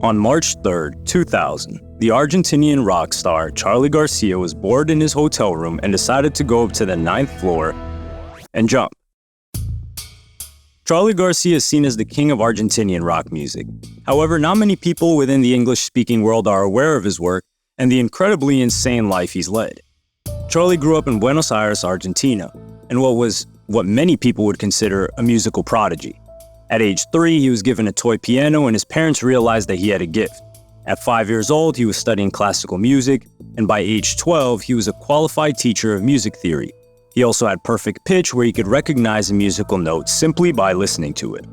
On March 3, 2000, the Argentinian rock star Charly Garcia was bored in his hotel room and decided to go up to the 9th floor and jump. Charly Garcia is seen as the king of Argentinian rock music. However, not many people within the English-speaking world are aware of his work and the incredibly insane life he's led. Charly grew up in Buenos Aires, Argentina, and what many people would consider a musical prodigy. At age 3, he was given a toy piano and his parents realized that he had a gift. At 5 years old, he was studying classical music, and by age 12, he was a qualified teacher of music theory. He also had perfect pitch where he could recognize a musical note simply by listening to it.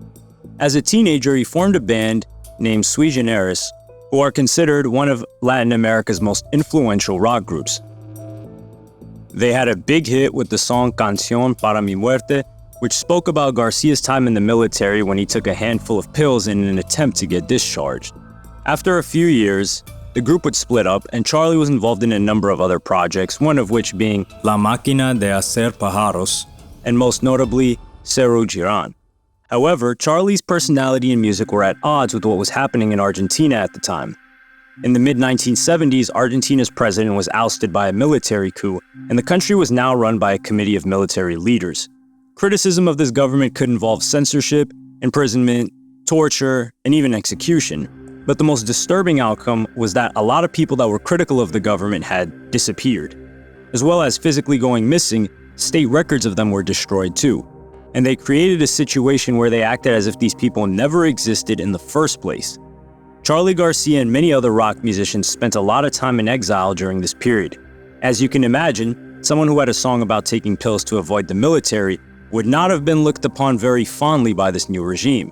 As a teenager, he formed a band named Sui Generis, who are considered one of Latin America's most influential rock groups. They had a big hit with the song Canción para mi muerte, which spoke about Garcia's time in the military when he took a handful of pills in an attempt to get discharged. After a few years, the group would split up and Charly was involved in a number of other projects, one of which being La Máquina de Hacer Pájaros, and most notably, Cerro Girán. However, Charly's personality and music were at odds with what was happening in Argentina at the time. In the mid-1970s, Argentina's president was ousted by a military coup, and the country was now run by a committee of military leaders. Criticism of this government could involve censorship, imprisonment, torture, and even execution. But the most disturbing outcome was that a lot of people that were critical of the government had disappeared. As well as physically going missing, state records of them were destroyed too. And they created a situation where they acted as if these people never existed in the first place. Charly Garcia and many other rock musicians spent a lot of time in exile during this period. As you can imagine, someone who had a song about taking pills to avoid the military would not have been looked upon very fondly by this new regime.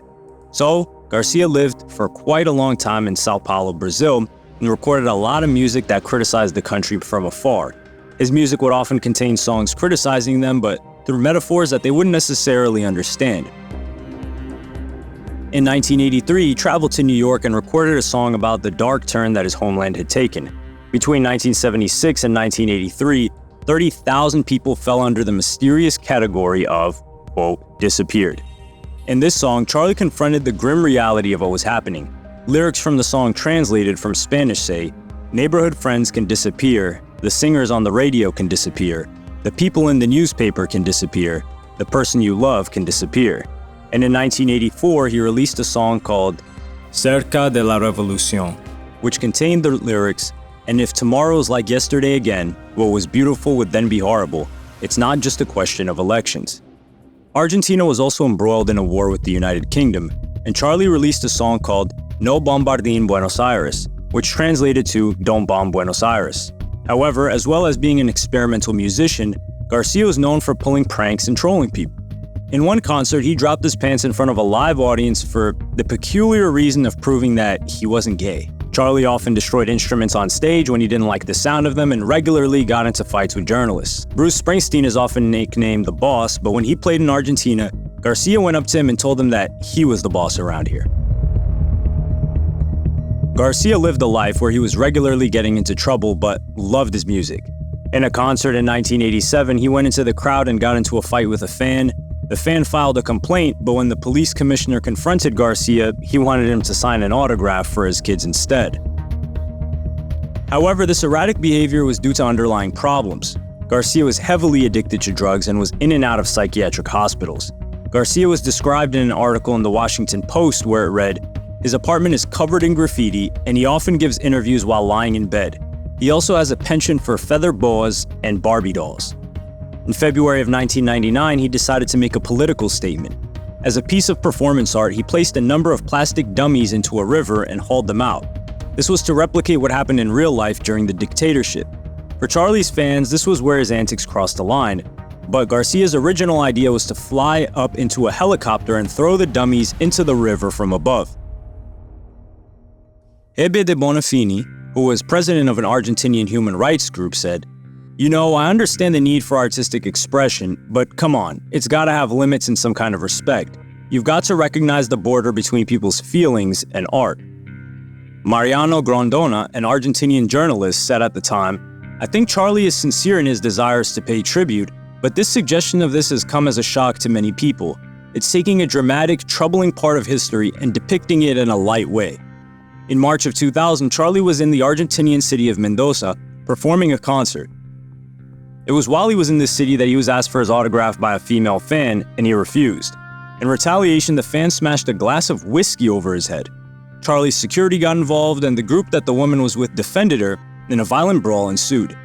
So, Garcia lived for quite a long time in Sao Paulo, Brazil, and recorded a lot of music that criticized the country from afar. His music would often contain songs criticizing them, but through metaphors that they wouldn't necessarily understand. In 1983, he traveled to New York and recorded a song about the dark turn that his homeland had taken. Between 1976 and 1983, 30,000 people fell under the mysterious category of, quote, disappeared. In this song, Charly confronted the grim reality of what was happening. Lyrics from the song translated from Spanish say, "Neighborhood friends can disappear, the singers on the radio can disappear, the people in the newspaper can disappear, the person you love can disappear." And in 1984, he released a song called Cerca de la Revolución, which contained the lyrics, "And if tomorrow's like yesterday again, what was beautiful would then be horrible. It's not just a question of elections." Argentina was also embroiled in a war with the United Kingdom, and Charly released a song called No Bombardeen Buenos Aires, which translated to Don't Bomb Buenos Aires. However, as well as being an experimental musician, Garcia was known for pulling pranks and trolling people. In one concert, he dropped his pants in front of a live audience for the peculiar reason of proving that he wasn't gay. Charly often destroyed instruments on stage when he didn't like the sound of them and regularly got into fights with journalists. Bruce Springsteen is often nicknamed the boss, but when he played in Argentina, Garcia went up to him and told him that he was the boss around here. Garcia lived a life where he was regularly getting into trouble but loved his music. In a concert in 1987, he went into the crowd and got into a fight with a fan. The fan filed a complaint, but when the police commissioner confronted Garcia, he wanted him to sign an autograph for his kids instead. However, this erratic behavior was due to underlying problems. Garcia was heavily addicted to drugs and was in and out of psychiatric hospitals. Garcia was described in an article in the Washington Post where it read, "His apartment is covered in graffiti, and he often gives interviews while lying in bed. He also has a penchant for feather boas and Barbie dolls." In February of 1999, he decided to make a political statement. As a piece of performance art, he placed a number of plastic dummies into a river and hauled them out. This was to replicate what happened in real life during the dictatorship. For Charly's fans, this was where his antics crossed the line, but Garcia's original idea was to fly up into a helicopter and throw the dummies into the river from above. Hebe de Bonafini, who was president of an Argentinian human rights group, said, "You know, I understand the need for artistic expression, but come on, it's gotta have limits and some kind of respect. You've got to recognize the border between people's feelings and art." Mariano Grondona, an Argentinian journalist, said at the time, "I think Charly is sincere in his desires to pay tribute, but this suggestion of this has come as a shock to many people. It's taking a dramatic, troubling part of history and depicting it in a light way." In March of 2000, Charlie was in the Argentinian city of Mendoza performing a concert. It was while he was in this city that he was asked for his autograph by a female fan, and he refused. In retaliation, the fan smashed a glass of whiskey over his head. Charlie's security got involved, and the group that the woman was with defended her, and a violent brawl ensued.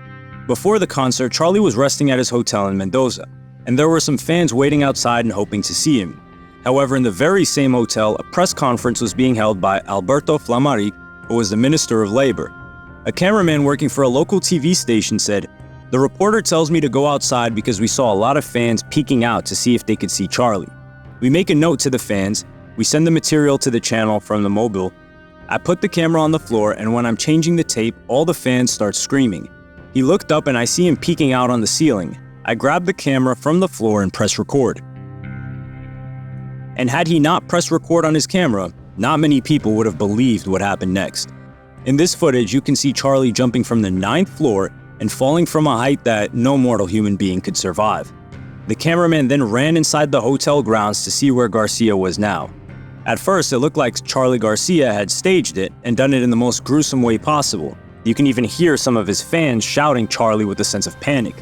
Before the concert, Charlie was resting at his hotel in Mendoza, and there were some fans waiting outside and hoping to see him. However, in the very same hotel, a press conference was being held by Alberto Flamaric, who was the Minister of Labor. A cameraman working for a local TV station said, "The reporter tells me to go outside because we saw a lot of fans peeking out to see if they could see Charlie. We make a note to the fans, we send the material to the channel from the mobile. I put the camera on the floor, and when I'm changing the tape, all the fans start screaming. He looked up and I see him peeking out on the ceiling. I grabbed the camera from the floor and press record." And had he not pressed record on his camera, not many people would have believed what happened next. In this footage, you can see Charlie jumping from the 9th floor and falling from a height that no mortal human being could survive. The cameraman then ran inside the hotel grounds to see where Garcia was now. At first, it looked like Charlie Garcia had staged it and done it in the most gruesome way possible. You can even hear some of his fans shouting Charlie with a sense of panic.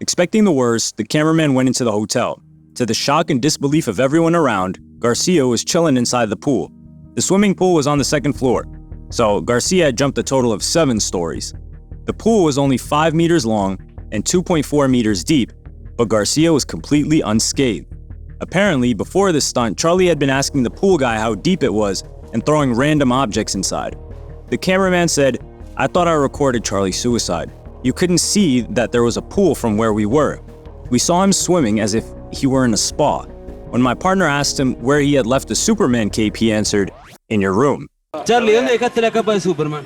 Expecting the worst, the cameraman went into the hotel. To the shock and disbelief of everyone around, Garcia was chilling inside the pool. The swimming pool was on the 2nd floor, so Garcia had jumped a total of 7 stories. The pool was only 5 meters long and 2.4 meters deep, but Garcia was completely unscathed. Apparently, before this stunt, Charlie had been asking the pool guy how deep it was and throwing random objects inside. The cameraman said, "I thought I recorded Charlie's suicide. You couldn't see that there was a pool from where we were. We saw him swimming as if he were in a spa. When my partner asked him where he had left the Superman cape, he answered, 'In your room.'" Charlie, ¿dónde dejaste la capa de Superman?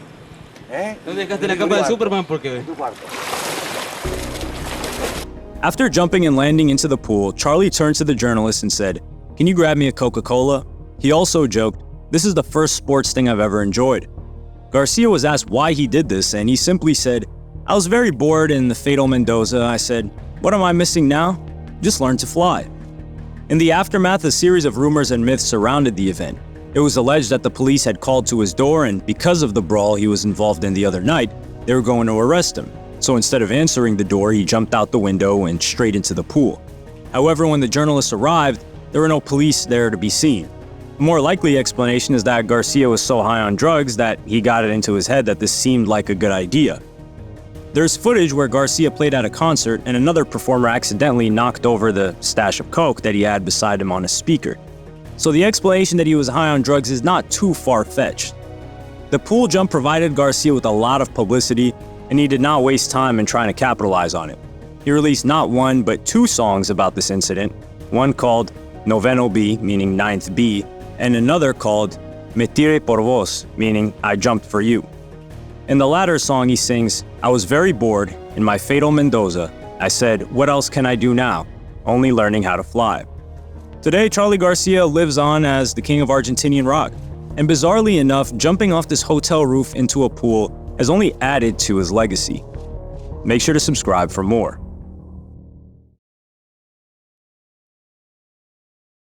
¿Dónde dejaste la capa de Superman? ¿Por qué? After jumping and landing into the pool, Charlie turned to the journalist and said, "Can you grab me a Coca-Cola?" He also joked, "This is the first sports thing I've ever enjoyed." Garcia was asked why he did this, and he simply said, "I was very bored in the fatal Mendoza. I said, what am I missing now? Just learn to fly." In the aftermath, a series of rumors and myths surrounded the event. It was alleged that the police had called to his door, and because of the brawl he was involved in the other night, they were going to arrest him. So instead of answering the door, he jumped out the window and straight into the pool. However, when the journalists arrived, there were no police there to be seen. A more likely explanation is that Garcia was so high on drugs that he got it into his head that this seemed like a good idea. There's footage where Garcia played at a concert and another performer accidentally knocked over the stash of coke that he had beside him on a speaker. So the explanation that he was high on drugs is not too far-fetched. The pool jump provided Garcia with a lot of publicity, and he did not waste time in trying to capitalize on it. He released not one, but 2 songs about this incident, one called Noveno B, meaning 9th B, and another called Me tiré por vos, meaning I jumped for you. In the latter song he sings, "I was very bored in my fatal Mendoza. I said, what else can I do now? Only learning how to fly." Today, Charlie Garcia lives on as the king of Argentinian rock, and bizarrely enough, jumping off this hotel roof into a pool has only added to his legacy. Make sure to subscribe for more.